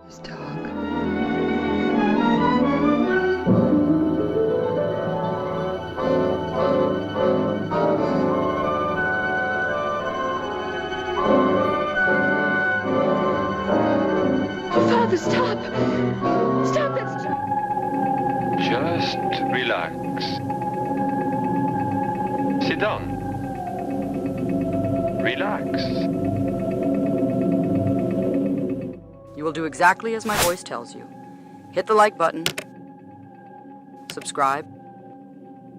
His dog. Oh, Father, stop! Stop, that's... Just relax. Sit down. Relax. You will do exactly as my voice tells you. Hit the like button, subscribe,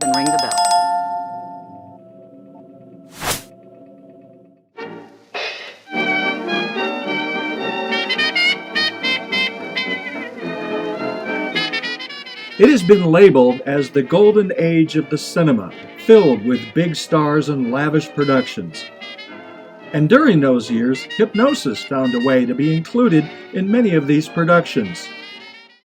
and ring the bell. It has been labeled as the golden age of the cinema, filled with big stars and lavish productions. And during those years, Hypnosis found a way to be included in many of these productions.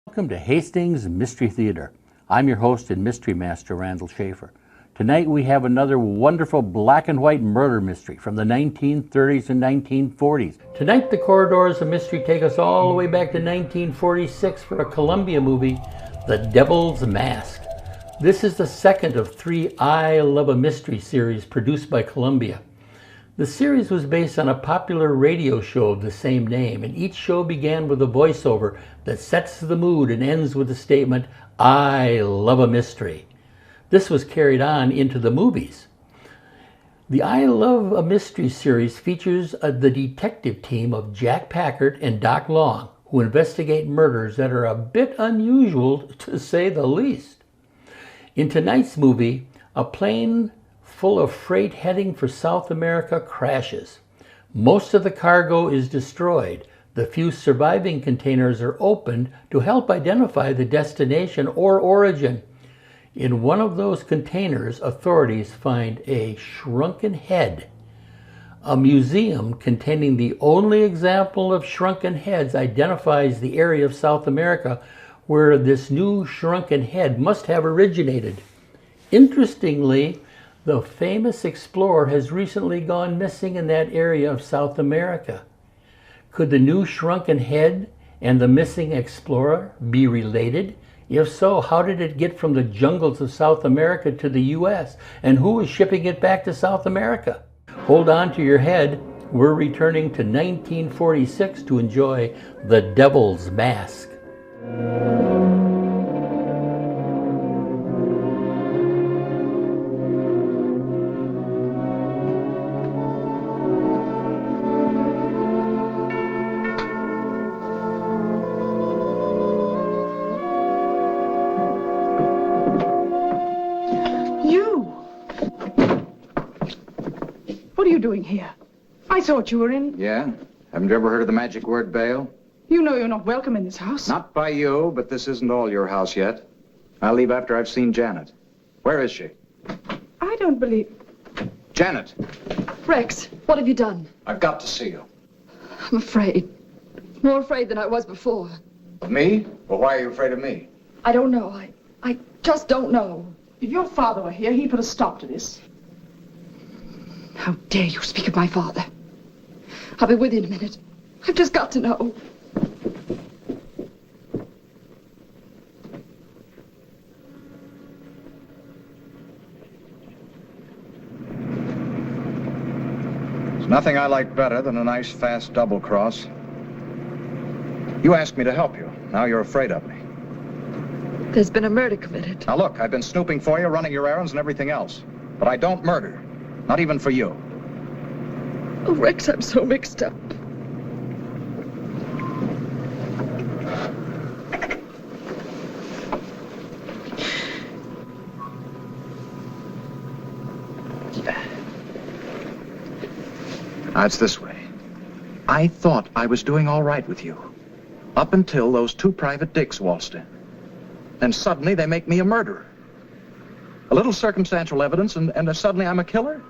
Welcome to Hastings Mystery Theater. I'm your host and mystery master, Randall Schaefer. Tonight we have another wonderful black and white murder mystery from the 1930s and 1940s. Tonight the corridors of mystery take us all the way back to 1946 for a Columbia movie, The Devil's Mask. This is the second of 3 I Love a Mystery series produced by Columbia. The series was based on a popular radio show of the same name, and each show began with a voiceover that sets the mood and ends with the statement, "I love a mystery." This was carried on into the movies. The I Love a Mystery series features the detective team of Jack Packard and Doc Long, who investigate murders that are a bit unusual, to say the least. In tonight's movie, a plane full of freight heading for South America crashes. Most of the cargo is destroyed. The few surviving containers are opened to help identify the destination or origin. In one of those containers, authorities find a shrunken head. A museum containing the only example of shrunken heads identifies the area of South America where this new shrunken head must have originated. Interestingly, the famous explorer has recently gone missing in that area of South America. Could the new shrunken head and the missing explorer be related? If so, how did it get from the jungles of South America to the U.S.? And who is shipping it back to South America? Hold on to your head. We're returning to 1946 to enjoy The Devil's Mask. What are you doing here? I thought you were in... Yeah? Haven't you ever heard of the magic word bail? You know you're not welcome in this house. Not by you, but this isn't all your house yet. I'll leave after I've seen Janet. Where is she? I don't believe... Janet! Rex, what have you done? I've got to see you. I'm afraid. More afraid than I was before. Of me? Well, why are you afraid of me? I don't know. I just don't know. If your father were here, he'd put a stop to this. How dare you speak of my father? I'll be with you in a minute. I've just got to know. There's nothing I like better than a nice, fast double cross. You asked me to help you. Now you're afraid of me. There's been a murder committed. Now look, I've been snooping for you, running your errands and everything else. But I don't murder. Not even for you. Oh, Rex, I'm so mixed up. Now, it's this way. I thought I was doing all right with you. Up until those 2 private dicks waltzed in. Then suddenly they make me a murderer. A little circumstantial evidence and suddenly I'm a killer?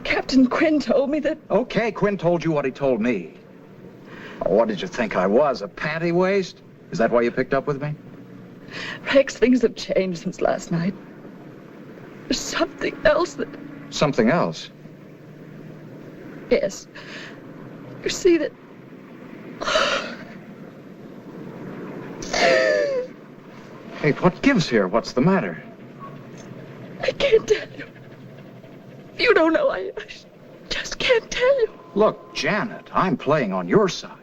Captain Quinn told me that... Okay, Quinn told you what he told me. Oh, what did you think I was, a panty waist? Is that why you picked up with me? Rex, things have changed since last night. There's something else that... Something else? Yes. You see that... Kate, what gives here? What's the matter? I can't tell you. You don't know. I just can't tell you. Look, Janet, I'm playing on your side.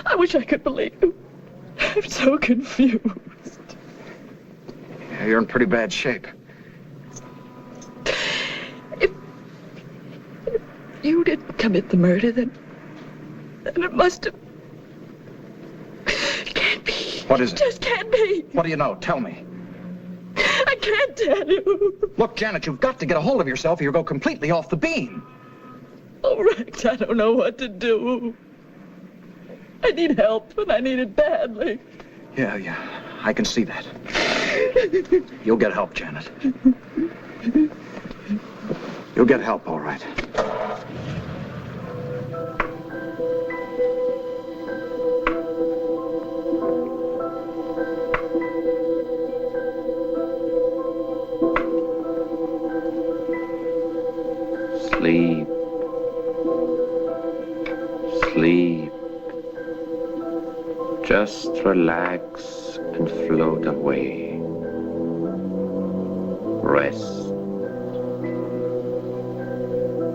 I wish I could believe you. I'm so confused. Yeah, you're in pretty bad shape. If you didn't commit the murder, then it must have... It can't be. What is it? It just can't be. What do you know? Tell me. I can't tell you. Look, Janet, you've got to get a hold of yourself or you'll go completely off the beam. Oh, Rex, I don't know what to do. I need help, and I need it badly. Yeah, I can see that. You'll get help, Janet. You'll get help, all right. Sleep. Sleep. Just relax and float away. Rest.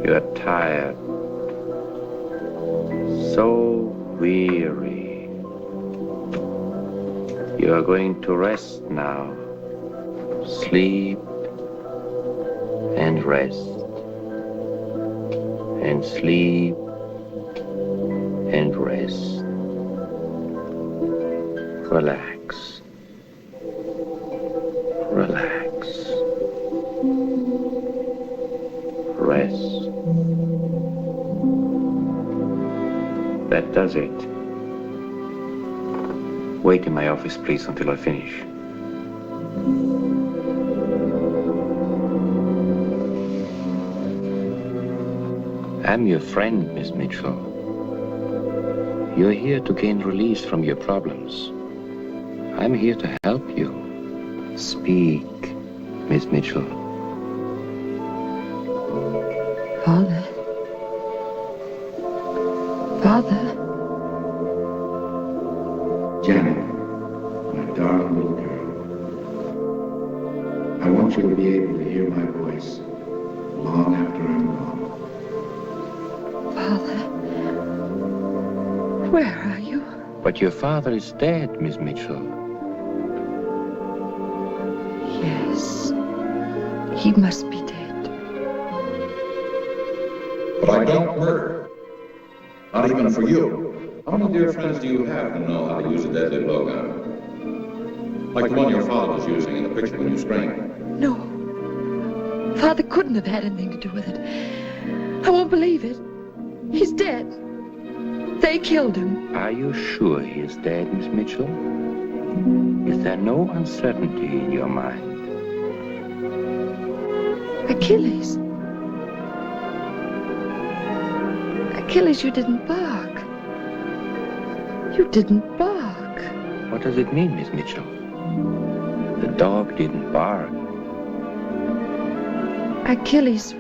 You're tired. So weary. You are going to rest now. Sleep and rest. And sleep and rest. Relax. Relax. Rest. That does it. Wait in my office, please, until I finish. I'm your friend, Miss Mitchell. You're here to gain release from your problems. I'm here to help you. Speak, Miss Mitchell. Father. Father. Janet, my darling little girl, I want you to be able to hear my voice long after I'm gone. Father. Where are you? But your father is dead, Miss Mitchell. Yes. He must be dead. But I don't murder. Not even for you. How many dear friends do you have who know how to use a deadly blowgun? Like the one your father was using in the picture when you screamed. No. Father couldn't have had anything to do with it. I won't believe it. He's dead. They killed him. Are you sure he is dead, Miss Mitchell? Is there no uncertainty in your mind? Achilles. Achilles, you didn't bark. You didn't bark. What does it mean, Miss Mitchell? The dog didn't bark. Achilles...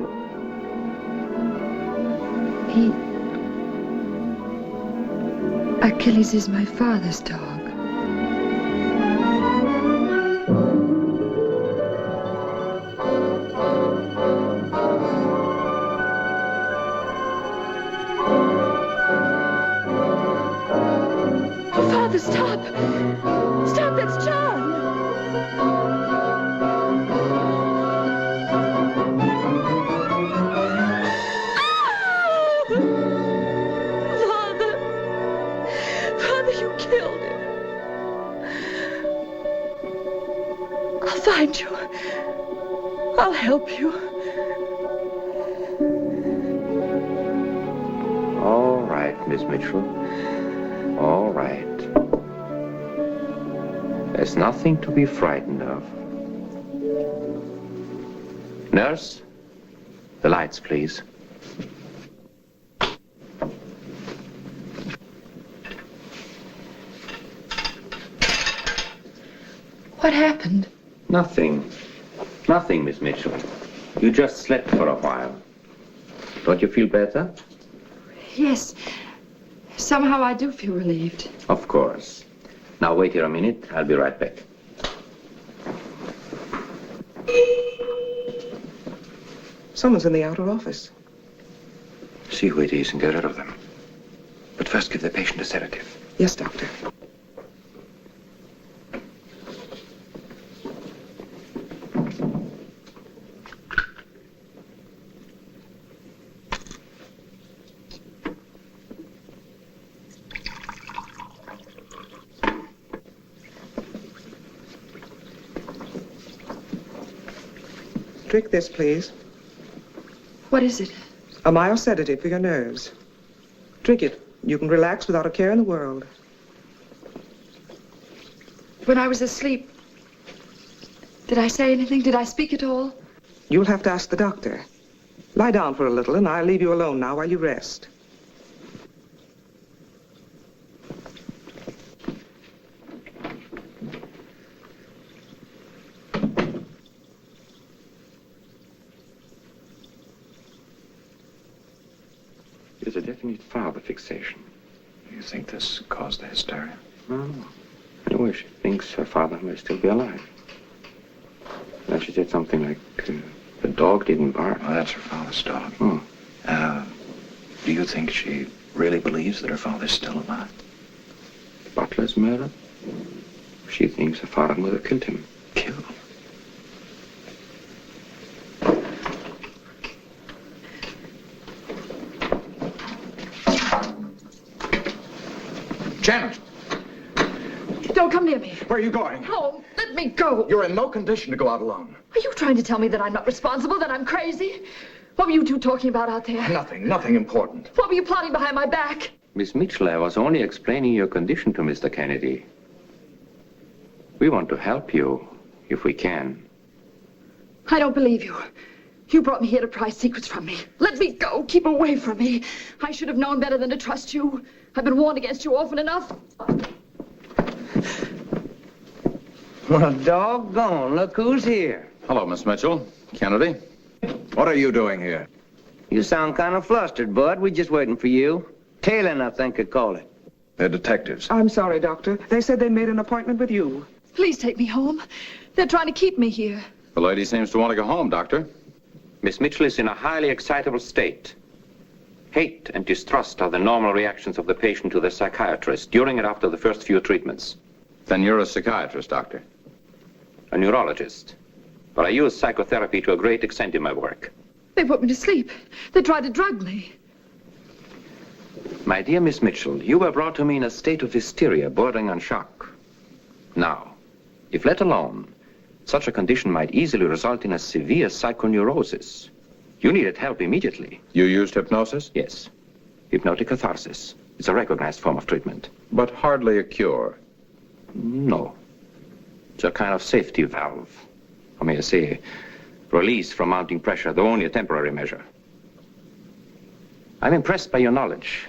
Achilles is my father's dog. Oh, Father, stop! Stop, that's John! Find you. I'll help you. All right, Miss Mitchell. All right. There's nothing to be frightened of. Nurse, the lights, please. What happened? Nothing. Nothing, Miss Mitchell. You just slept for a while. Don't you feel better? Yes. Somehow I do feel relieved. Of course. Now wait here a minute. I'll be right back. Someone's in the outer office. See who it is and get rid of them. But first give the patient a sedative. Yes, doctor. Drink this, please. What is it? A mild sedative for your nerves. Drink it. You can relax without a care in the world. When I was asleep, did I say anything? Did I speak at all? You'll have to ask the doctor. Lie down for a little, and I'll leave you alone now while you rest. There's a definite father fixation. You think this caused the hysteria? No. Anyway, she thinks her father may still be alive. Then she said something like, the dog didn't bark. Well, that's her father's dog. Oh. Do you think she really believes that her father's still alive? Butler's murder? She thinks her father and mother killed him. Killed? Janet! Don't come near me. Where are you going? Home. Let me go. You're in no condition to go out alone. Are you trying to tell me that I'm not responsible, that I'm crazy? What were you two talking about out there? Nothing important. What were you plotting behind my back? Miss Mitchell, I was only explaining your condition to Mr. Kennedy. We want to help you, if we can. I don't believe you. You brought me here to pry secrets from me. Let me go. Keep away from me. I should have known better than to trust you. I've been warned against you often enough. Well, doggone, look who's here. Hello, Miss Mitchell. Kennedy. What are you doing here? You sound kind of flustered, Bud. We're just waiting for you. Tailing, I think I'd call it. They're detectives. I'm sorry, doctor. They said they made an appointment with you. Please take me home. They're trying to keep me here. The lady seems to want to go home, Doctor. Miss Mitchell is in a highly excitable state. Hate and distrust are the normal reactions of the patient to the psychiatrist during and after the first few treatments. Then you're a psychiatrist, Doctor. A neurologist. But I use psychotherapy to a great extent in my work. They put me to sleep. They tried to drug me. My dear Miss Mitchell, you were brought to me in a state of hysteria bordering on shock. Now, if let alone, such a condition might easily result in a severe psychoneurosis. You needed help immediately. You used hypnosis? Yes. Hypnotic catharsis. It's a recognized form of treatment. But hardly a cure. No. It's a kind of safety valve. Or may I say, release from mounting pressure, though only a temporary measure. I'm impressed by your knowledge.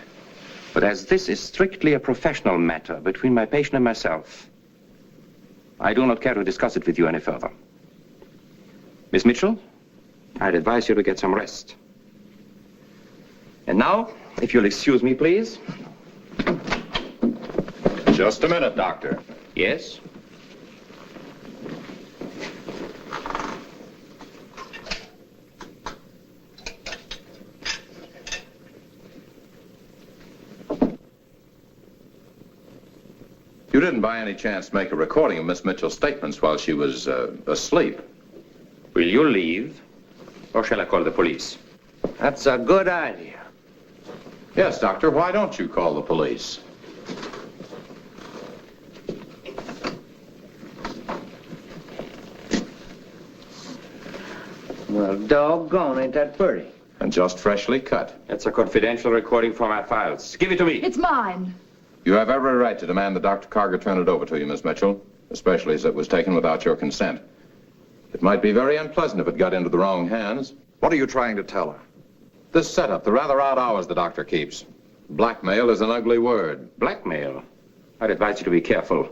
But as this is strictly a professional matter between my patient and myself, I do not care to discuss it with you any further. Miss Mitchell, I'd advise you to get some rest. And now, if you'll excuse me, please. Just a minute, Doctor. Yes? You didn't by any chance make a recording of Miss Mitchell's statements while she was asleep. Will you leave, or shall I call the police? That's a good idea. Yes, Doctor, why don't you call the police? Well, doggone, ain't that pretty? And just freshly cut. It's a confidential recording for my files. Give it to me. It's mine. You have every right to demand that Dr. Carger turn it over to you, Miss Mitchell, especially as it was taken without your consent. It might be very unpleasant if it got into the wrong hands. What are you trying to tell her? This setup, the rather odd hours the doctor keeps. Blackmail is an ugly word. Blackmail? I'd advise you to be careful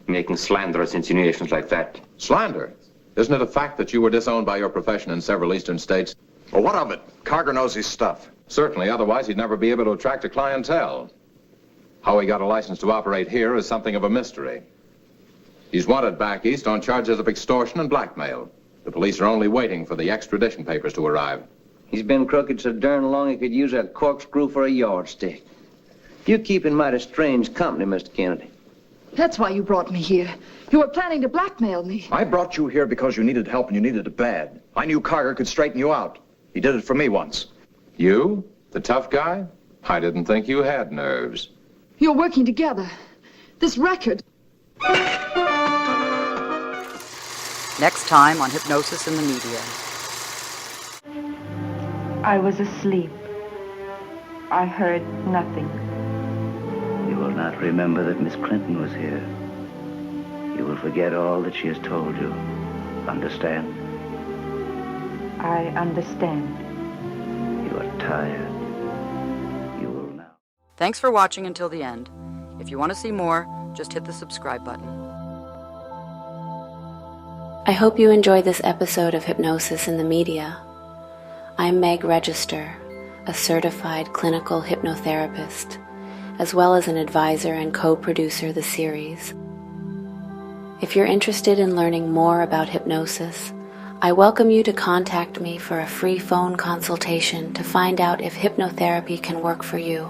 making slanderous insinuations like that. Slander? Isn't it a fact that you were disowned by your profession in several eastern states? Well, what of it? Carger knows his stuff. Certainly, otherwise he'd never be able to attract a clientele. How he got a license to operate here is something of a mystery. He's wanted back east on charges of extortion and blackmail. The police are only waiting for the extradition papers to arrive. He's been crooked so darn long he could use a corkscrew for a yardstick. You keep in mighty strange company, Mr. Kennedy. That's why you brought me here. You were planning to blackmail me. I brought you here because you needed help and you needed it bad. I knew Carter could straighten you out. He did it for me once. You? The tough guy? I didn't think you had nerves. You're working together. This record... Next time on Hypnosis in the Media. I was asleep. I heard nothing. You will not remember that Miss Clinton was here. You will forget all that she has told you. Understand? I understand. You are tired. You will now... Thanks for watching until the end. If you want to see more, just hit the subscribe button. I hope you enjoyed this episode of Hypnosis in the Media. I'm Meg Resister, a certified clinical hypnotherapist, as well as an advisor and co-producer of the series. If you're interested in learning more about hypnosis, I welcome you to contact me for a free phone consultation to find out if hypnotherapy can work for you.